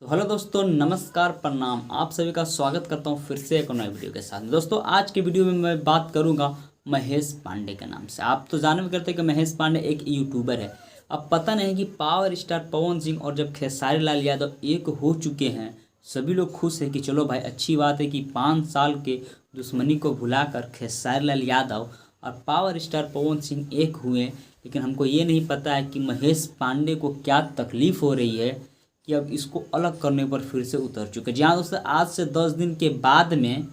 तो हेलो दोस्तों, नमस्कार, प्रणाम। आप सभी का स्वागत करता हूं फिर से एक नए वीडियो के साथ। दोस्तों, आज के वीडियो में मैं बात करूंगा महेश पांडे के नाम से। आप तो जानते करते हैं कि महेश पांडे एक यूट्यूबर है। अब पता नहीं कि पावर स्टार पवन सिंह और जब खेसारी लाल यादव एक हो चुके हैं, सभी लोग खुश हैं कि चलो भाई, अच्छी बात है कि 5 साल के दुश्मनी को भुलाकर खेसारी लाल यादव और पावर स्टार पवन सिंह एक हुए। लेकिन हमको ये नहीं पता है कि महेश पांडे को क्या तकलीफ़ हो रही है कि अब इसको अलग करने पर फिर से उतर चुके। जी हाँ दोस्तों, आज से 10 दिन के बाद में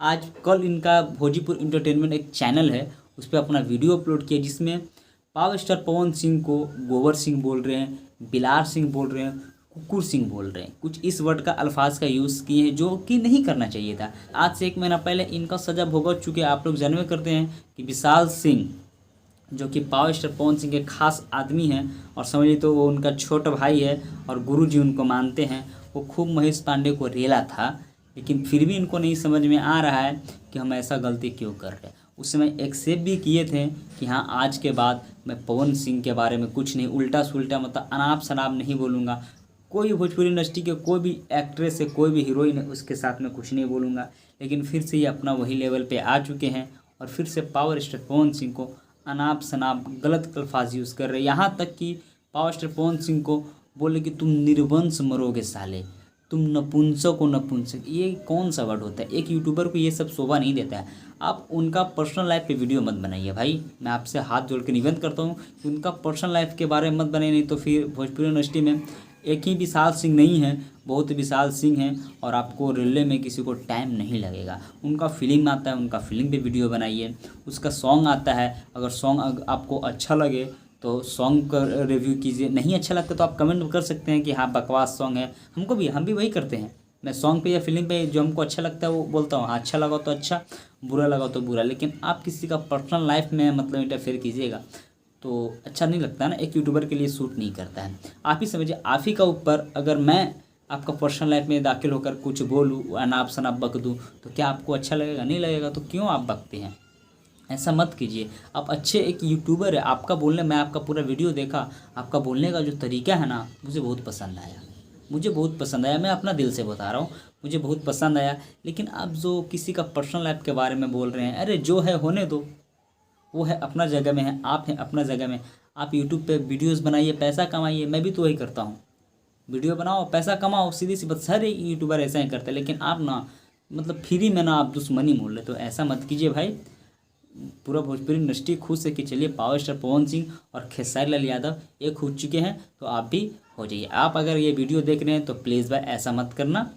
आज कल इनका भोजपुर इंटरटेनमेंट एक चैनल है, उस पर अपना वीडियो अपलोड किया जिसमें पावर स्टार पवन सिंह को गोबर सिंह बोल रहे हैं, बिलार सिंह बोल रहे हैं, कुकुर सिंह बोल रहे हैं। कुछ इस वर्ड का अल्फाज का यूज़ किए हैं जो कि नहीं करना चाहिए था। आज से 1 महीना पहले इनका सज़ा भुगत चुके। आप लोग जानवे करते हैं कि विशाल सिंह जो कि पावर स्टार पवन सिंह के खास आदमी हैं और समझिए तो वो उनका छोटा भाई है और गुरुजी उनको मानते हैं, वो खूब महेश पांडे को रेला था। लेकिन फिर भी इनको नहीं समझ में आ रहा है कि हम ऐसा गलती क्यों कर रहे हैं। उस समय एक्सेप्ट भी किए थे कि हाँ, आज के बाद मैं पवन सिंह के बारे में कुछ नहीं उल्टा सुल्टा मतलब अनाप शनाप नहीं बोलूँगा। कोई भोजपुरी इंडस्ट्री के कोई भी एक्ट्रेस है, कोई भी हीरोइन है, उसके साथ में कुछ नहीं बोलूँगा। लेकिन फिर से ये अपना वही लेवल पे आ चुके हैं और फिर से पावर स्टार पवन सिंह को अनाप शनाप गलत अल्फाज यूज़ कर रहे हैं। यहाँ तक कि पावर स्टार पवन सिंह को बोले कि तुम निर्वंश मरोगे साले, तुम नपुंसक को नपुंसक। ये कौन सा वर्ड होता है? एक यूट्यूबर को ये सब शोभा नहीं देता है। आप उनका पर्सनल लाइफ पे वीडियो मत बनाइए भाई। मैं आपसे हाथ जोड़ के निवेदन करता हूँ कि उनका पर्सनल लाइफ के बारे में मत बनाइए, नहीं तो फिर भोजपुरी इंडस्ट्री में एक ही विशाल सिंह नहीं है, बहुत विशाल सिंह हैं और आपको रिले में किसी को टाइम नहीं लगेगा। उनका फीलिंग आता है, उनका फीलिंग पे वीडियो बनाइए। उसका सॉन्ग आता है, अगर सॉन्ग आपको अच्छा लगे तो सॉन्ग का रिव्यू कीजिए। नहीं अच्छा लगता तो आप कमेंट कर सकते हैं कि हाँ बकवास सॉन्ग है। हम भी वही करते हैं। मैं सॉन्ग पे या फीलिंग पे जो हमको अच्छा लगता है वो बोलता हूँ। हाँ, अच्छा लगा तो अच्छा, बुरा लगा तो बुरा। लेकिन आप किसी का पर्सनल लाइफ में मतलब इंटरफेयर कीजिएगा तो अच्छा नहीं लगता ना, एक यूट्यूबर के लिए सूट नहीं करता है। आप ही समझिए, आप ही का ऊपर अगर मैं आपका पर्सनल लाइफ में दाखिल होकर कुछ बोलूँ, अनाप शनाप बक दूँ, तो क्या आपको अच्छा लगेगा? नहीं लगेगा। तो क्यों आप बकते हैं? ऐसा मत कीजिए। आप अच्छे एक यूट्यूबर है, आपका बोलने, मैं आपका पूरा वीडियो देखा, आपका बोलने का जो तरीका है ना, मुझे बहुत पसंद आया। मुझे बहुत पसंद आया, मैं अपना दिल से बता रहा हूँ, मुझे बहुत पसंद आया। लेकिन आप जो किसी का पर्सनल लाइफ के बारे में बोल रहे हैं, अरे जो है होने दो। वो है अपना जगह में है, आप हैं अपना जगह में। आप यूट्यूब पे वीडियोस बनाइए, पैसा कमाइए। मैं भी तो वही करता हूँ, वीडियो बनाओ, पैसा कमाओ, सीधी सी बात। सारे यूट्यूबर ऐसा ही करते हैं। लेकिन आप ना मतलब फ्री में ना आप दुश्मनी मोल रहे, तो ऐसा मत कीजिए भाई। पूरा भोजपुरी इंडस्ट्री खुश है कि चलिए पावर स्टार पवन सिंह और खेसारी लाल यादव एक हो चुके हैं, तो आप भी हो जाइए। आप अगर ये वीडियो देख रहे हैं तो प्लीज़ भाई ऐसा मत करना।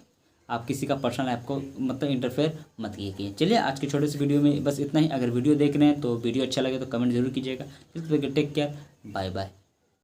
आप किसी का पर्सनल लाइफ को मतलब इंटरफेयर मत कीजिए। चलिए, आज के छोटे से वीडियो में बस इतना ही। अगर वीडियो देख रहे हैं तो वीडियो अच्छा लगे तो कमेंट जरूर कीजिएगा। Take care, bye bye.